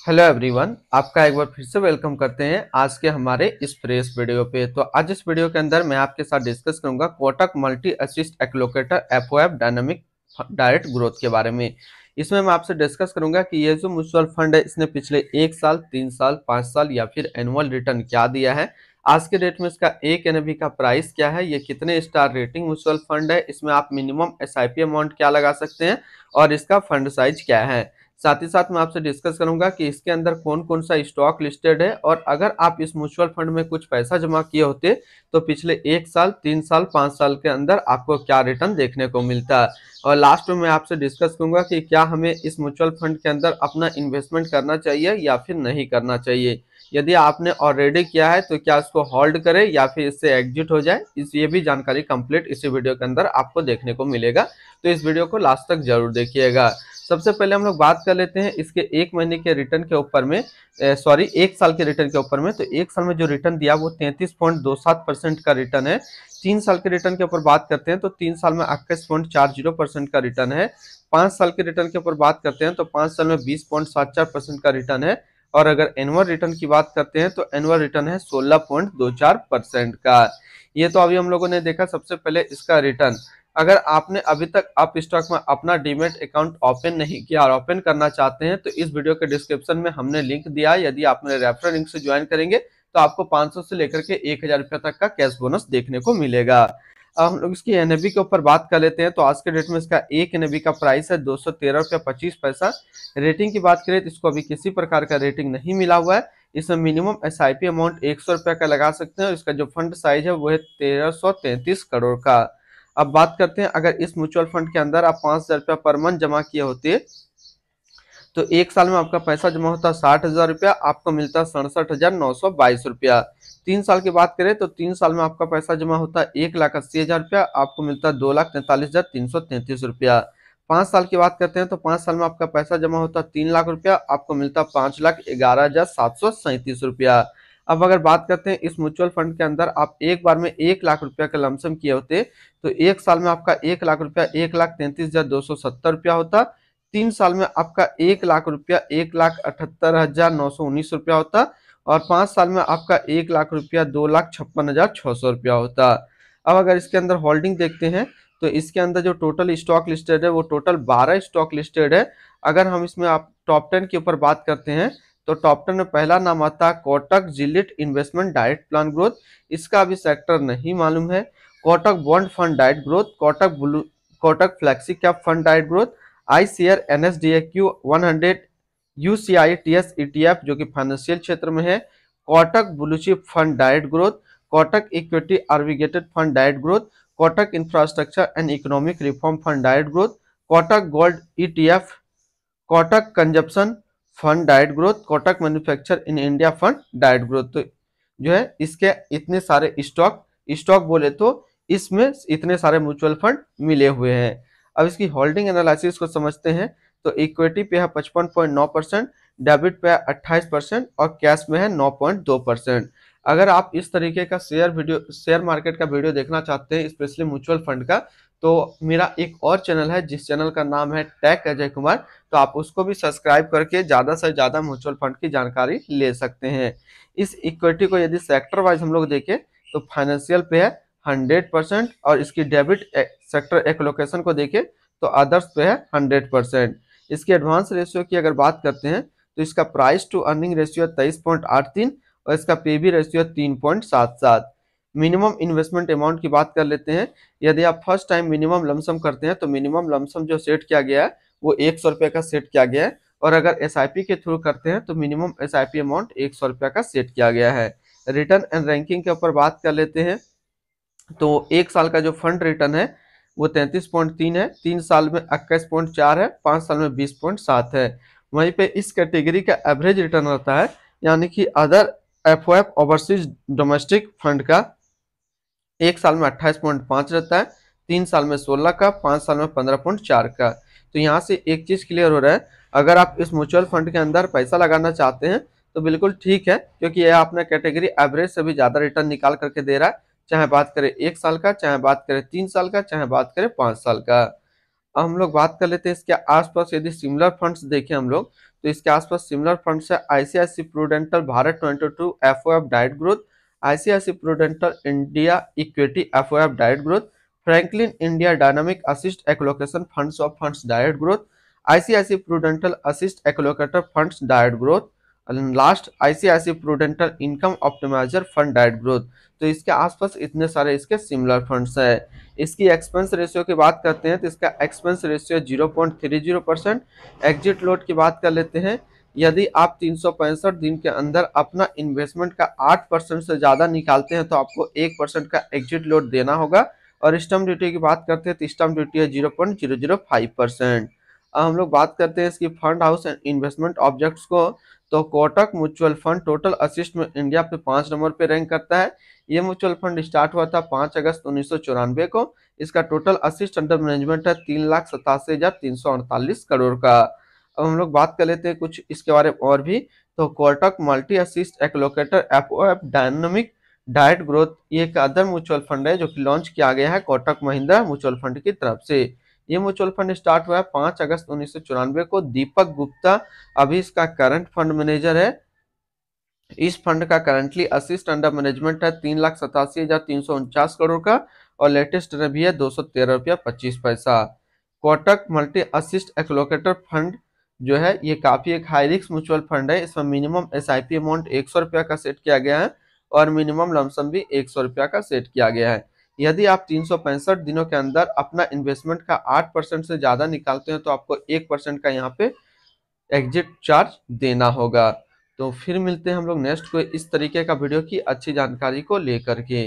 Hello everyone, आपका एक बार फिर से वेलकम करते हैं आज के हमारे इस फ्रेश वीडियो पे। तो आज इस वीडियो के अंदर मैं आपके साथ डिस्कस करूंगा Kotak multi assist allocator FOF dynamic direct growth के बारे में। इसमें मैं आपसे डिस्कस करूंगा कि ये जो म्यूचुअल फंड है इसने पिछले 1 साल, 3 साल, 5 साल या फिर एनुअल रिटर्न क्या दिया है। आज के डेट में इसका एक एनएवी का प्राइस क्या है, ये कितने स्टार रेटिंग म्यूचुअल फंड है, इसमें आप मिनिमम एसआईपी अमाउंट क्या लगा सकते हैं और इसका फंड साइज क्या है। साथ ही साथ मैं आपसे डिस्कस करूंगा कि इसके अंदर कौन कौन सा स्टॉक लिस्टेड है और अगर आप इस म्यूचुअल फंड में कुछ पैसा जमा किए होते तो पिछले 1 साल, 3 साल, 5 साल के अंदर आपको क्या रिटर्न देखने को मिलता है। और लास्ट में मैं आपसे डिस्कस करूंगा कि क्या हमें इस म्यूचुअल फंड के अंदर अपना इन्वेस्टमेंट करना चाहिए या फिर नहीं करना चाहिए। यदि आपने ऑलरेडी किया है तो क्या इसको होल्ड करें या फिर इससे एग्जिट हो जाए, ये भी जानकारी कंप्लीट इसी वीडियो के अंदर आपको देखने को मिलेगा। तो इस वीडियो को लास्ट तक जरूर देखिएगा। सबसे पहले हम लोग बात कर लेते हैं इसके 1 महीने के रिटर्न के ऊपर में, सॉरी 1 साल के रिटर्न के ऊपर में। तो 1 साल में जो रिटर्न दिया वो 33.27% का रिटर्न है। 3 साल के रिटर्न के ऊपर बात करते हैं तो 3 साल में 21.40% का रिटर्न है। 5 साल के रिटर्न के ऊपर बात करते हैं तो 5 साल में 20.74% का रिटर्न है। और अगर एनुअल रिटर्न की बात करते हैं तो एनुअल रिटर्न है 16.24% का। ये तो अभी हम लोगों ने देखा सबसे पहले इसका रिटर्न। अगर आपने अभी तक आप स्टॉक में अपना डीमेट अकाउंट ओपन नहीं किया और ओपन करना चाहते हैं तो इस वीडियो के डिस्क्रिप्शन में हमने लिंक दिया है। यदि आप मेरे रेफरल लिंक से ज्वाइन करेंगे तो आपको 500 से लेकर के 1000 रुपये तक का कैश बोनस देखने को मिलेगा। अब हम लोग इसकी एनएबी के ऊपर बात कर लेते हैं। तो आज के डेट में इसका एक एनएबी का प्राइस है 213.25 रुपया। रेटिंग की बात करें तो इसको अभी किसी प्रकार का रेटिंग नहीं मिला हुआ है। इसमें मिनिमम एसआईपी अमाउंट 100 रुपया का लगा सकते हैं और इसका जो फंड साइज है वो है 1333 करोड़ का। अब बात करते हैं अगर इस म्यूचुअल फंड के अंदर आप 5,000 रुपया पर मंथ जमा किए होते तो 1 साल में आपका पैसा जमा होता 60,000 रुपया, आपको मिलता 67,922 रुपया। 3 साल की बात करें तो 3 साल में आपका पैसा जमा होता 1,80,000 रुपया, आपको मिलता 2,43,333 रुपया। 5 साल की बात करते हैं तो 5 साल में आपका पैसा जमा होता 3 लाख रुपया, आपको मिलता 5,11,737 रुपया। अब अगर बात करते हैं इस म्यूचुअल फंड के अंदर आप एक बार में 1 लाख रुपया का लमसम किए होते तो 1 साल में आपका 1 लाख रुपया 1,33,270 रुपया होता। 3 साल में आपका 1 लाख रुपया 1,78,919 रुपया होता और 5 साल में आपका 1 लाख रुपया 2,56,600 रुपया होता। अब अगर इसके अंदर होल्डिंग देखते हैं तो इसके अंदर जो टोटल स्टॉक लिस्टेड है वो टोटल 12 स्टॉक लिस्टेड है। अगर हम इसमें आप टॉप 10 के ऊपर बात करते हैं तो टॉप 10 में पहला नाम आता है Kotak gilt investment direct plan growth. इसका अभी सेक्टर नहीं मालूम है। Kotak bond fund direct growth, Kotak flexi cap fund direct growth, iShares NSDAQ 100 UCITS ETF जो कि फाइनेंशियल क्षेत्र में है, Kotak blue chip fund direct growth, Kotak equity आर्बिगेटेड fund direct growth, Kotak infrastructure and economic reform fund direct growth, Kotak gold ETF, Kotak consumption fund direct growth, Kotak manufacture in India fund direct growth. तो जो है इसके इतने सारे स्टॉक बोले तो इसमें इतने सारे म्यूचुअल फंड मिले हुए हैं। अब इसकी होल्डिंग एनालिसिस को समझते हैं तो इक्विटी पे है 55.9%, डेबिट पे है 28% और कैश में है 9.2%। अगर आप इस तरीके का शेयर मार्केट का वीडियो देखना चाहते हैं स्पेशली म्यूचुअल फंड का, तो मेरा एक और चैनल है जिस चैनल का नाम है टेक अजय कुमार, तो आप उसको भी सब्सक्राइब करके ज़्यादा से ज़्यादा म्यूचुअल फंड की जानकारी ले सकते हैं। इस इक्विटी को यदि सेक्टर वाइज हम लोग देखें तो फाइनेंशियल पे है 100% और इसकी डेबिट सेक्टर एलोकेशन को देखें तो अदर्स पे है 100%। इसकी एडवांस रेशियो की अगर बात करते हैं तो इसका प्राइस टू अर्निंग रेशियो 23.83 और इसका PB ratio 3.77। Minimum investment amount की बात कर लेते हैं। यदि आप फर्स्ट टाइम मिनिमम लमसम करते हैं तो मिनिमम लमसम जो सेट किया गया है वो 100 रुपये का सेट किया गया है और अगर एसआईपी के थ्रू करते हैं तो मिनिमम एसआईपी अमाउंट 100 रुपये का सेट किया गया है। रिटर्न एंड रैंकिंग के ऊपर बात कर लेते हैं तो 1 साल का जो फंड रिटर्न है वो 33.3 है, 3 साल में 21.4 है, 5 साल में 20.7 है। वहीं पे इस कैटेगरी का एवरेज रिटर्न रहता है यानी कि other FOF overseas domestic fund का 1 साल में 28.5 रहता है, 3 साल में 16 का, 5 साल में 15.4 का। तो यहाँ से एक चीज क्लियर हो रहा है, अगर आप इस म्यूचुअल फंड के अंदर पैसा लगाना चाहते हैं तो बिल्कुल ठीक है क्योंकि यह आपने कैटेगरी एवरेज से भी ज्यादा रिटर्न निकाल करके दे रहा है, चाहे बात करें 1 साल का, चाहे बात करें 3 साल का, चाहे बात करें 5 साल का। अब हम लोग बात कर लेते हैं इसके आसपास यदि सिमिलर फंड्स देखें हम लोग तो इसके आसपास सिमिलर फंड्स है आईसीआईसी प्रूडेंटल भारत 22 एफओएफ डाइट growth, ICICI Prudential India equity FOF डाइट growth, Franklin India dynamic asset allocation funds of funds डाइट growth, ICICI Prudential asset allocator funds डाइट growth, last ICICI Prudential income optimiser fund डाइट growth. तो इसके आसपास इतने सारे इसके सिमिलर फंड्स हैं। इसकी एक्सपेंस रेशियो की बात करते हैं तो इसका एक्सपेंस रेशियो 0.30%। एग्जिट लोड की बात कर लेते हैं, यदि आप 365 दिन के अंदर अपना इन्वेस्टमेंट का 8% से ज़्यादा निकालते हैं तो आपको 1% का एग्जिट लोड देना होगा। और स्टम्प ड्यूटी की बात करते हैं तो स्टम्प ड्यूटी है 0.005%। अब हम लोग बात करते हैं इसकी fund house and investment objects को। तो Kotak mutual fund total assist में इंडिया पे 5 नंबर पे रैंक करता है। ये म्यूचुअल फंड स्टार्ट हुआ था 5 अगस्त 1994 को। इसका टोटल असिस्ट अंडर मैनेजमेंट है 3,87,348 करोड़ का। अब हम लोग बात कर लेते हैं कुछ इसके बारे में और भी। तो Kotak multi assist allocator FOF dynamic diet growth ये एक अदर म्यूचुअल फंड है जो कि लॉन्च किया गया है कोटक महिंद्रा म्यूचुअल फंड की तरफ से। ये म्यूचुअल फंड स्टार्ट हुआ है 5 अगस्त 1994 को। दीपक गुप्ता अभी इसका करंट फंड मैनेजर है। इस फंड का करंटली असिस्ट अंडर मैनेजमेंट है 3,87,349 करोड़ का और लेटेस्ट भी है 213 रुपया 25 पैसा। Kotak multi assist allocator fund जो है ये काफी एक हाई रिस्क म्यूचुअल फंड है। इसमें मिनिमम एसआईपी अमाउंट 100 रुपया का सेट किया गया है और मिनिमम लमसम भी 100 रुपया का सेट किया गया है। यदि आप 365 दिनों के अंदर अपना इन्वेस्टमेंट का 8% से ज्यादा निकालते हैं तो आपको 1% का यहाँ पे एग्जिट चार्ज देना होगा। तो फिर मिलते हैं हम लोग नेक्स्ट कोई इस तरीके का वीडियो की अच्छी जानकारी को लेकर के।